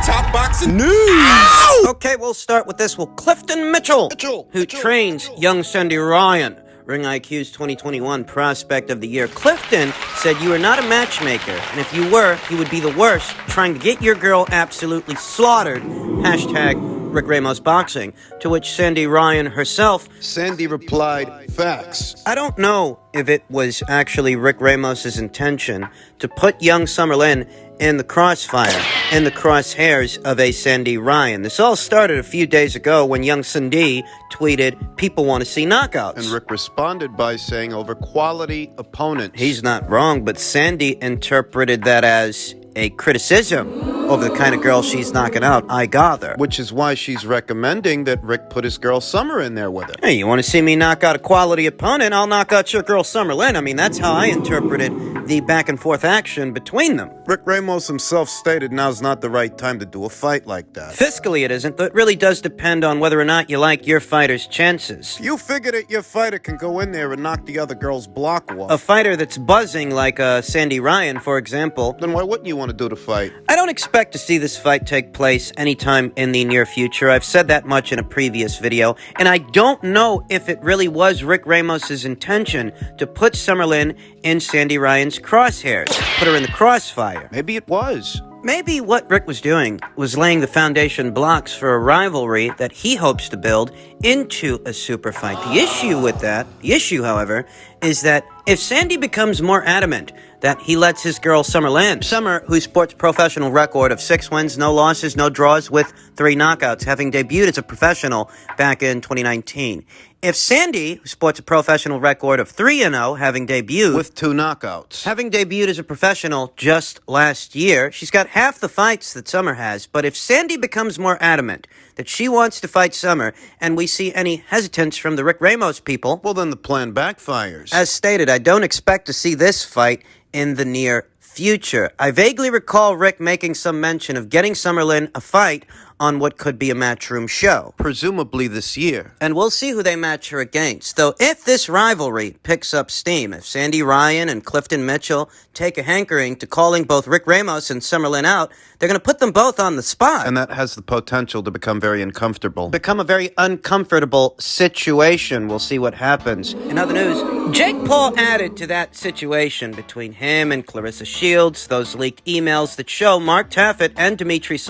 Top boxing news. Ow! Okay, we'll start with this. Well, Clifton Mitchell, who trains young Sandy Ryan, Ring IQ's 2021 Prospect of the Year. Clifton said you are not a matchmaker, and if you were, you would be the worst, trying to get your girl absolutely slaughtered. Hashtag Rick Ramos Boxing, to which Sandy Ryan herself, Sandy replied, facts. I don't know if it was actually Rick Ramos's intention to put young Summer Lynn in the crossfire, in the crosshairs of a Sandy Ryan. This all started a few days ago when young Sandy tweeted, people want to see knockouts. And Rick responded by saying, over quality opponents. He's not wrong, but Sandy interpreted that as a criticism over the kind of girl she's knocking out, I gather. Which is why she's recommending that Rick put his girl Summer in there with her. Hey, you want to see me knock out a quality opponent? I'll knock out your girl Summer Lynn. I mean, that's how I interpreted the back and forth action between them. Rick Ramos himself stated now's not the right time to do a fight like that. Fiscally it isn't, but it really does depend on whether or not you like your fighter's chances. You figure that your fighter can go in there and knock the other girl's block off. A fighter that's buzzing like Sandy Ryan, for example. Then why wouldn't you want to do the fight? I don't expect to see this fight take place anytime in the near future. I've said that much in a previous video, and I don't know if it really was Rick Ramos's intention to put Summer Lynn in Sandy Ryan's crosshairs, put her in the crossfire. Maybe it was. Maybe what Rick was doing was laying the foundation blocks for a rivalry that he hopes to build into a super fight. The issue, however, is that if Sandy becomes more adamant that he lets his girl Summer Lynn, Summer, who sports a professional record of 6 wins, no losses, no draws, with 3 knockouts, having debuted as a professional back in 2019. If Sandy, who sports a professional record of 3-0, having debuted with 2 knockouts, having debuted as a professional just last year, she's got half the fights that Summer has. But if Sandy becomes more adamant that she wants to fight Summer, and we see any hesitance from the Rick Ramos people, well, then the plan backfires. As stated, I don't expect to see this fight in the near future. I vaguely recall Rick making some mention of getting Summer Lynn a fight on what could be a Matchroom show. Presumably this year. And we'll see who they match her against. Though if this rivalry picks up steam, if Sandy Ryan and Clifton Mitchell take a hankering to calling both Rick Ramos and Summer Lynn out, they're going to put them both on the spot. And that has the potential to become very uncomfortable. Become a very uncomfortable situation. We'll see what happens. In other news, Jake Paul added to that situation between him and Clarissa Shields, those leaked emails that show Mark Taffet and Demetrius,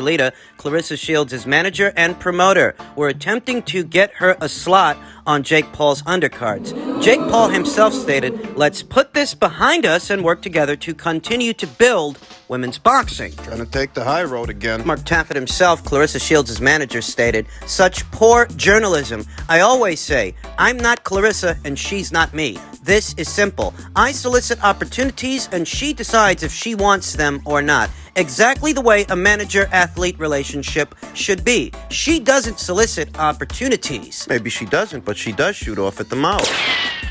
Clarissa Shields' manager and promoter, were attempting to get her a slot on Jake Paul's undercards. Jake Paul himself stated, let's put this behind us and work together to continue to build women's boxing. Trying to take the high road again. Mark Taffet himself, Clarissa Shields' manager, stated, such poor journalism. I always say, I'm not Clarissa and she's not me. This is simple. I solicit opportunities and she decides if she wants them or not. Exactly the way a manager-athlete relationship should be. She doesn't solicit opportunities. Maybe she doesn't, but she does shoot off at the mouth.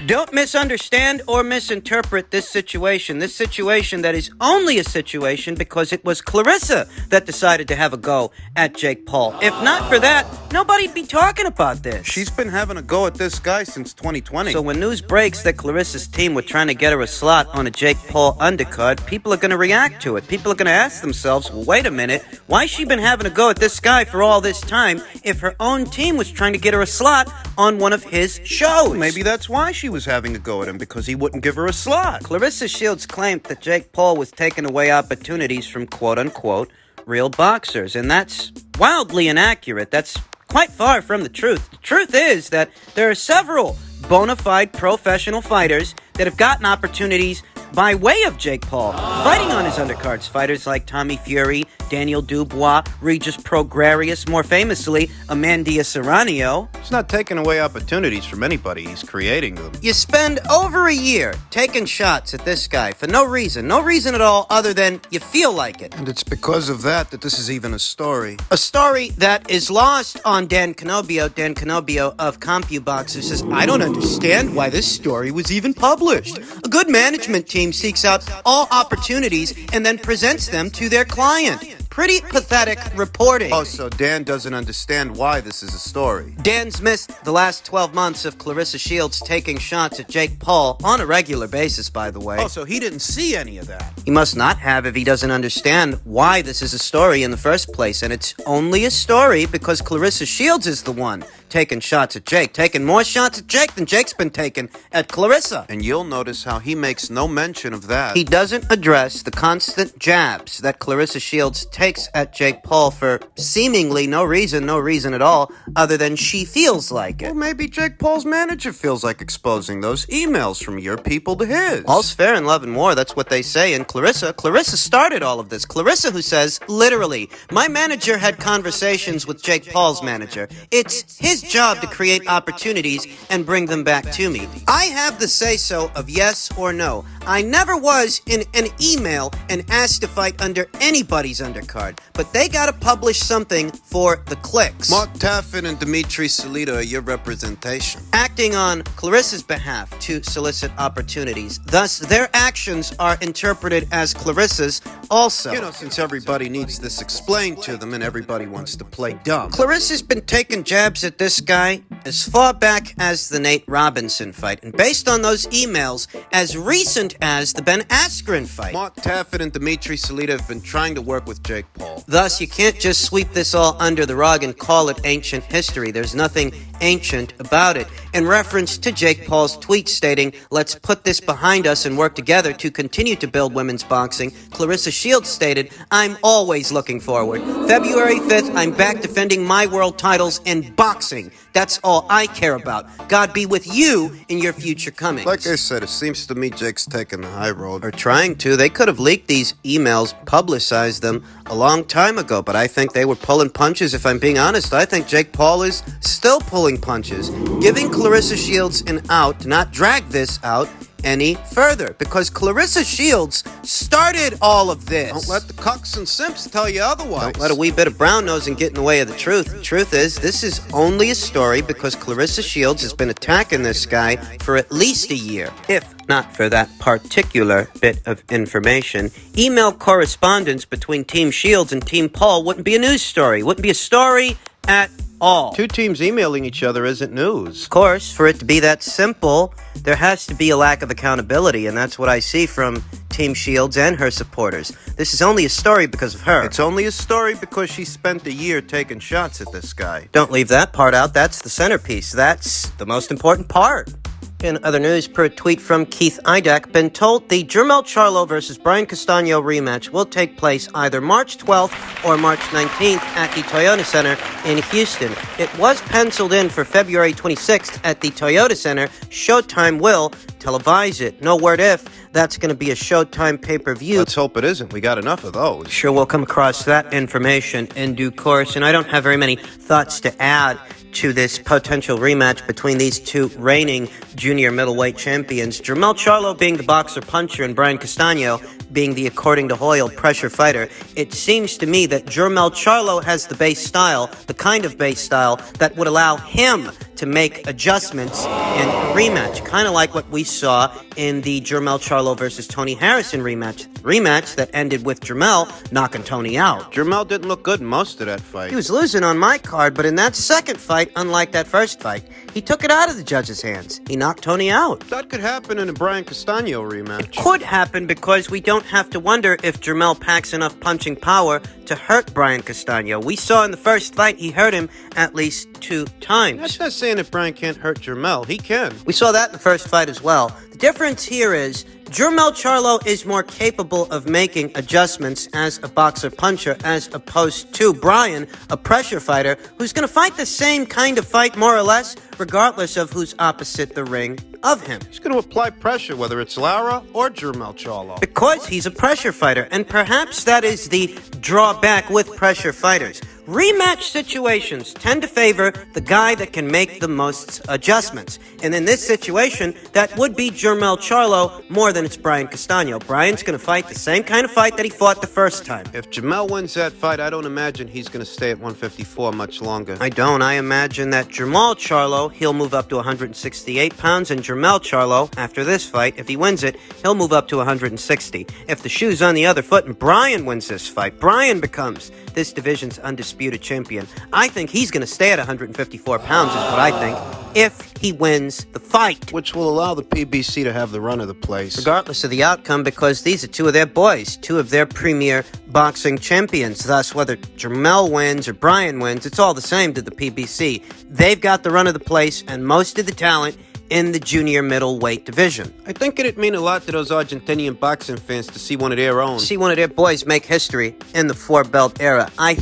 Don't misunderstand or misinterpret this situation. This situation that is only a situation because it was Clarissa that decided to have a go at Jake Paul. If not for that, nobody'd be talking about this. She's been having a go at this guy since 2020. So when news breaks that Clarissa's team were trying to get her a slot on a Jake Paul undercard, people are going to react to it. People are going to ask themselves, well, wait a minute, why's she been having a go at this guy for all this time if her own team was trying to get her a slot on one of his shows? Maybe that's why she was having a go at him, because he wouldn't give her a slot. Clarissa Shields claimed that Jake Paul was taking away opportunities from quote-unquote real boxers, and that's wildly inaccurate. That's quite far from the truth. The truth is that there are several bona fide professional fighters that have gotten opportunities by way of Jake Paul, fighting on his undercards. Fighters like Tommy Fury, Daniel Dubois, Regis Prograrius, more famously, Amandia Serrano. He's not taking away opportunities from anybody, he's creating them. You spend over a year taking shots at this guy for no reason at all other than you feel like it. And it's because of that this is even a story. A story that is lost on Dan Canobio. Dan Canobio of CompuBoxer says, I don't understand why this story was even published. A good management team seeks out all opportunities and then presents them to their client. pretty pathetic reporting. Oh, so Dan doesn't understand why this is a story. Dan's missed the last 12 months of Clarissa Shields taking shots at Jake Paul on a regular basis, by the way. Oh, so he didn't see any of that. He must not have if he doesn't understand why this is a story in the first place. And it's only a story because Clarissa Shields is the one taking shots at Jake, taking more shots at Jake than Jake's been taking at Clarissa. And you'll notice how he makes no mention of that. He doesn't address the constant jabs that Clarissa Shields takes at Jake Paul for seemingly no reason at all, other than she feels like it. Well, maybe Jake Paul's manager feels like exposing those emails from your people to his. All's fair in love and war, that's what they say. And Clarissa started all of this. Clarissa who says, literally, my manager had conversations with Jake Paul's manager. It's his job to create opportunities and bring them back to me. I have the say-so of yes or no. I never was in an email and asked to fight under anybody's undercard, but they gotta publish something for the clicks. Mark Taffin and Demetrius are your representation. Acting on Clarissa's behalf to solicit opportunities. Thus, their actions are interpreted as Clarissa's also. You know, since everybody needs this explained to them and everybody wants to play dumb. Clarissa's been taking jabs at this guy as far back as the Nate Robinson fight, and based on those emails, as recent as the Ben Askren fight. Mark Taffin and Demetrius have been trying to work with Jake Paul. Thus, you can't just sweep this all under the rug and call it ancient history. There's nothing ancient about it. In reference to Jake Paul's tweet stating, let's put this behind us and work together to continue to build women's boxing, Clarissa Shields stated, I'm always looking forward. February 5th, I'm back defending my world titles in boxing. That's all I care about. God be with you in your future comings. Like I said, it seems to me Jake's taking the high road. Or trying to. They could have leaked these emails, publicized them a long time ago, but I think they were pulling punches. If I'm being honest, I think Jake Paul is still pulling punches, giving Clarissa Shields an out to not drag this out any further, because Clarissa Shields started all of this. Don't let the cucks and simps tell you otherwise. Don't let a wee bit of brown nosing get in the way of the truth. The truth is, this is only a story because Clarissa Shields has been attacking this guy for at least a year. If not for that particular bit of information, email correspondence between Team Shields and Team Paul wouldn't be a news story, wouldn't be a story at all. Two teams emailing each other isn't news. Of course, for it to be that simple, there has to be a lack of accountability, and that's what I see from Team Shields and her supporters. This is only a story because of her. It's only a story because she spent a year taking shots at this guy. Don't leave that part out. That's the centerpiece. That's the most important part. In other news, per tweet from Keith Idak, been told the Jermell Charlo versus Brian Castaño rematch will take place either March 12th or March 19th at the Toyota Center in Houston. It was penciled in for February 26th at the Toyota Center. Showtime will televise it. No word if that's going to be a Showtime pay-per-view. Let's hope it isn't. We got enough of those. Sure, we'll come across that information in due course, and I don't have very many thoughts to add to this potential rematch between these two reigning junior middleweight champions, Jermell Charlo being the boxer-puncher and Brian Castaño being the, according to Hoyle, pressure fighter. It seems to me that Jermell Charlo has the base style, the kind of base style that would allow him to make adjustments in a rematch, kind of like what we saw in the Jermell Charlo versus Tony Harrison rematch that ended with Jermell knocking Tony out. Jermell didn't look good in most of that fight. He was losing on my card, but in that second fight, unlike that first fight, he took it out of the judge's hands. He knocked Tony out. That could happen in a Brian Castaño rematch. Could happen because we don't have to wonder if Jermell packs enough punching power to hurt Brian Castaño. We saw in the first fight he hurt him at least 2 times. That's not saying that Brian can't hurt Jermell. He can. We saw that in the first fight as well. The difference here is Jermell Charlo is more capable of making adjustments as a boxer-puncher as opposed to Brian, a pressure fighter, who's going to fight the same kind of fight more or less, regardless of who's opposite the ring of him. He's going to apply pressure, whether it's Lara or Jermell Charlo. Because he's a pressure fighter, and perhaps that is the drawback with pressure fighters. rematch situations tend to favor the guy that can make the most adjustments. And in this situation, that would be Jermell Charlo more than it's Brian Castaño. Brian's going to fight the same kind of fight that he fought the first time. If Jermell wins that fight, I don't imagine he's going to stay at 154 much longer. I don't. I imagine that Jermell Charlo, he'll move up to 168 pounds, and Jermell Charlo, after this fight, if he wins it, he'll move up to 160. If the shoe's on the other foot and Brian wins this fight, Brian becomes this division's undisputed champion. I think he's going to stay at 154 pounds, is what I think, if he wins the fight. Which will allow the PBC to have the run of the place. Regardless of the outcome, because these are two of their boys, two of their premier boxing champions. Thus, whether Jermell wins or Brian wins, it's all the same to the PBC. They've got the run of the place and most of the talent in the junior middleweight division. I think it'd mean a lot to those Argentinian boxing fans to see one of their own. See one of their boys make history in the four-belt era. I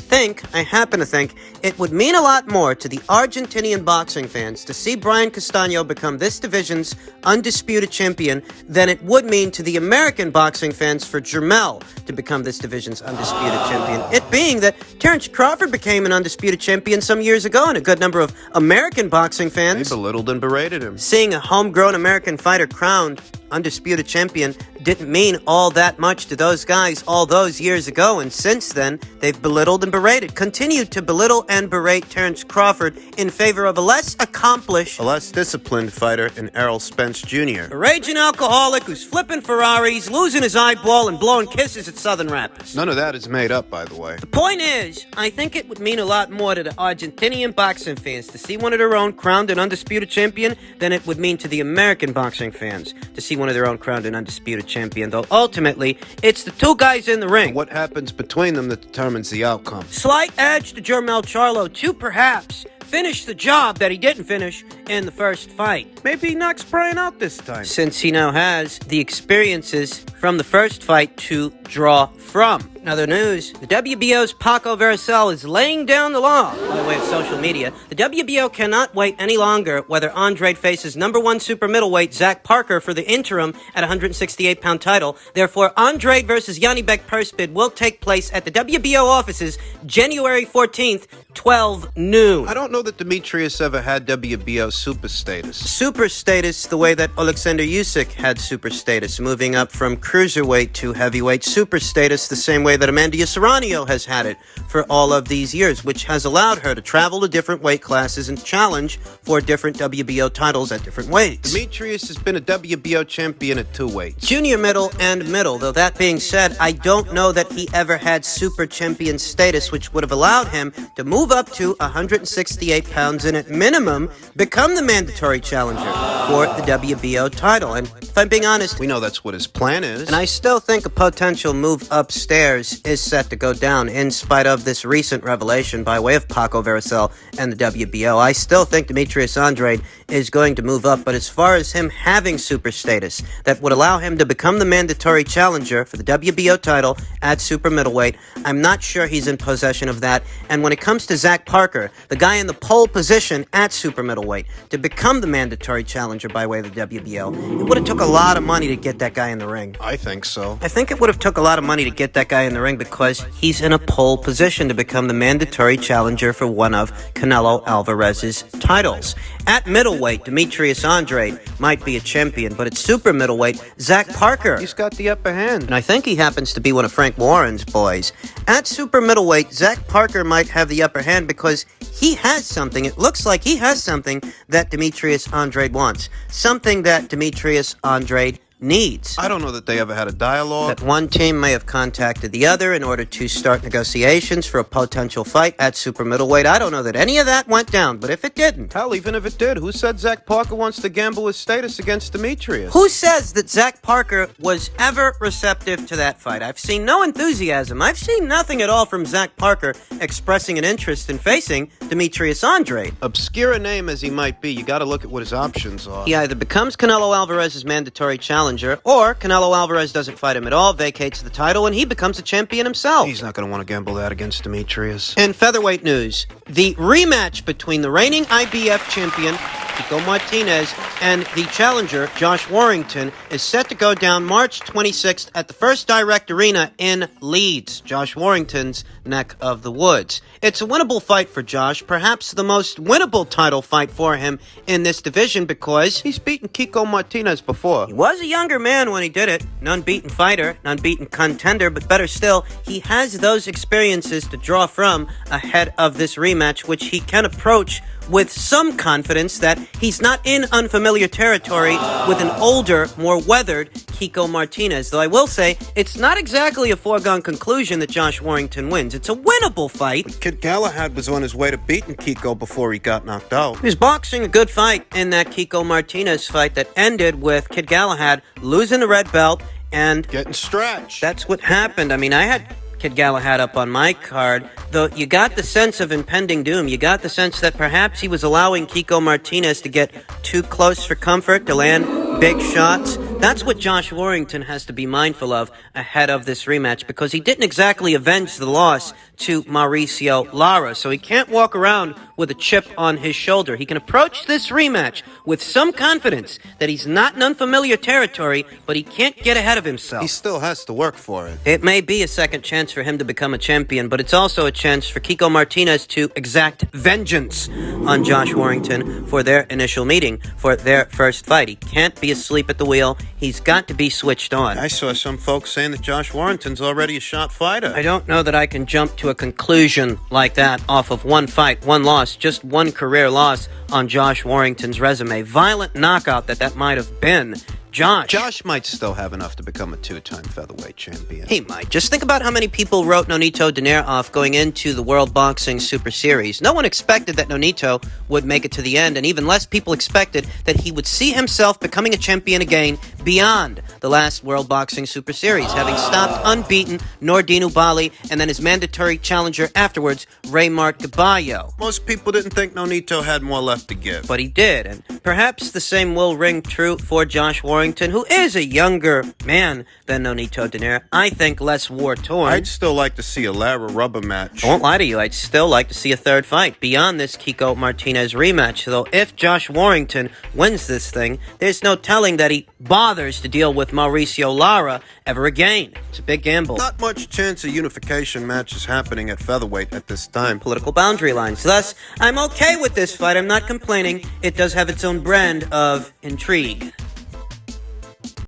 happen to think, it would mean a lot more to the Argentinian boxing fans to see Brian Castaño become this division's undisputed champion than it would mean to the American boxing fans for Jermell to become this division's undisputed champion. It being that Terrence Crawford became an undisputed champion some years ago, and a good number of American boxing fans They belittled and berated him. Seeing a homegrown American fighter crowned undisputed champion didn't mean all that much to those guys all those years ago, and since then, they've belittled and berated, continued to belittle and berate Terrence Crawford in favor of a less accomplished, A less disciplined fighter in Errol Spence Jr. a raging alcoholic who's flipping Ferraris, losing his eyeball, and blowing kisses at Southern Rapids. None of that is made up, by the way. The point is, I think it would mean a lot more to the Argentinian boxing fans to see one of their own crowned and undisputed champion than it would mean to the American boxing fans to see one of their own crowned and undisputed champion, though ultimately, it's the two guys in the ring. What happens between them that determines the outcome. Slight edge to Jermell Charlo to perhaps finish the job that he didn't finish in the first fight. Maybe he knocks Brian out this time. Since he now has the experiences from the first fight to draw from. In other news, the WBO's Paco Vercel is laying down the law by way of social media. The WBO cannot wait any longer whether Andrade faces number one super middleweight Zach Parker for the interim at 168-pound title. Therefore, Andrade versus Yanni Beck purse bid will take place at the WBO offices January 14th, 12 noon. I don't know that Demetrius ever had WBO super status. Super status the way that Alexander Usyk had super status, moving up from cruiserweight to heavyweight. Super status the same way that Amanda Serrano has had it for all of these years, which has allowed her to travel to different weight classes and challenge for different WBO titles at different weights. Demetrius has been a WBO champion at two weights. Junior middle and middle, though that being said, I don't know that he ever had super champion status, which would have allowed him to move up to 168 pounds and at minimum become the mandatory challenger for the WBO title. And if I'm being honest, We know that's what his plan is. and I still think a potential move upstairs is set to go down in spite of this recent revelation by way of Paco Vercel and the WBO. I still think Demetrius Andrade is going to move up, but as far as him having super status that would allow him to become the mandatory challenger for the WBO title at super middleweight, I'm not sure he's in possession of that. And when it comes to Zach Parker, the guy in the pole position at super middleweight, to become the mandatory challenger by way of the WBO, it would have took a lot of money to get that guy in the ring. I think so. I think it would have took a lot of money to get that guy in the ring because he's in a pole position to become the mandatory challenger for one of Canelo Alvarez's titles. At middleweight, Demetrius Andrade might be a champion, but at super middleweight, Zach Parker, He's got the upper hand. and I think he happens to be one of Frank Warren's boys. At super middleweight, Zach Parker might have the upper hand because he has something. It looks like he has something that Demetrius Andrade wants. Something that Demetrius Andrade needs. I don't know that they ever had a dialogue. That one team may have contacted the other in order to start negotiations for a potential fight at super middleweight. I don't know that any of that went down, but if it didn't, Hell, even if it did, who said Zach Parker wants to gamble his status against Demetrius? who says that Zach Parker was ever receptive to that fight? I've seen no enthusiasm. I've seen nothing at all from Zach Parker expressing an interest in facing Demetrius Andrade. Obscure a name as he might be, you gotta look at what his options are. He either becomes Canelo Alvarez's mandatory challenger, or Canelo Alvarez doesn't fight him at all, vacates the title, and he becomes a champion himself. He's not gonna want to gamble that against Demetrius. In featherweight news, the rematch between the reigning IBF champion Kiko Martinez, and the challenger, Josh Warrington, is set to go down March 26th at the First Direct Arena in Leeds, Josh Warrington's neck of the woods. It's a winnable fight for Josh, perhaps the most winnable title fight for him in this division because He's beaten Kiko Martinez before. he was a younger man when he did it. An unbeaten fighter, an unbeaten contender, but better still, he has those experiences to draw from ahead of this rematch, which he can approach with some confidence that he's not in unfamiliar territory with an older, more weathered Kiko Martinez. Though I will say, it's not exactly a foregone conclusion that Josh Warrington wins. It's a winnable fight. Kid Galahad was on his way to beating Kiko before he got knocked out. He was boxing a good fight in that Kiko Martinez fight that ended with Kid Galahad losing the red belt, and Getting stretched. that's what happened. I mean, I had Kid Galahad up on my card, though you got the sense of impending doom. You got the sense that perhaps he was allowing Kiko Martinez to get too close for comfort, to land big shots. That's what Josh Warrington has to be mindful of ahead of this rematch, because he didn't exactly avenge the loss to Mauricio Lara, so he can't walk around with a chip on his shoulder. He can approach this rematch with some confidence that he's not in unfamiliar territory, but he can't get ahead of himself. He still has to work for it. It may be a second chance for him to become a champion, but it's also a chance for Kiko Martinez to exact vengeance on Josh Warrington for their initial meeting, for their first fight. He can't be asleep at the wheel. He's got to be switched on. I saw some folks saying that Josh Warrington's already a shot fighter. I don't know that I can jump to a conclusion like that off of one fight, one loss, just one career loss on Josh Warrington's resume. Violent knockout that might have been. Josh might still have enough to become a two-time featherweight champion. He might. Just think about how many people wrote Nonito Donaire off going into the World Boxing Super Series. No one expected that Nonito would make it to the end, and even less people expected that he would see himself becoming a champion again beyond the last World Boxing Super Series, having stopped unbeaten Nordine Bali and then his mandatory challenger afterwards, Raymart Gaballo. Most people didn't think Nonito had more left to give. But he did, and perhaps the same will ring true for Josh Warrington, who is a younger man than Nonito Donaire. I think less war-torn. I'd still like to see a Lara rubber match. I won't lie to you, I'd still like to see a third fight beyond this Kiko Martinez rematch. Though if Josh Warrington wins this thing, there's no telling that he bothers to deal with Mauricio Lara ever again. It's a big gamble. Not much chance of unification matches happening at featherweight at this time. Political boundary lines. Thus, I'm okay with this fight. I'm not complaining. It does have its own brand of intrigue.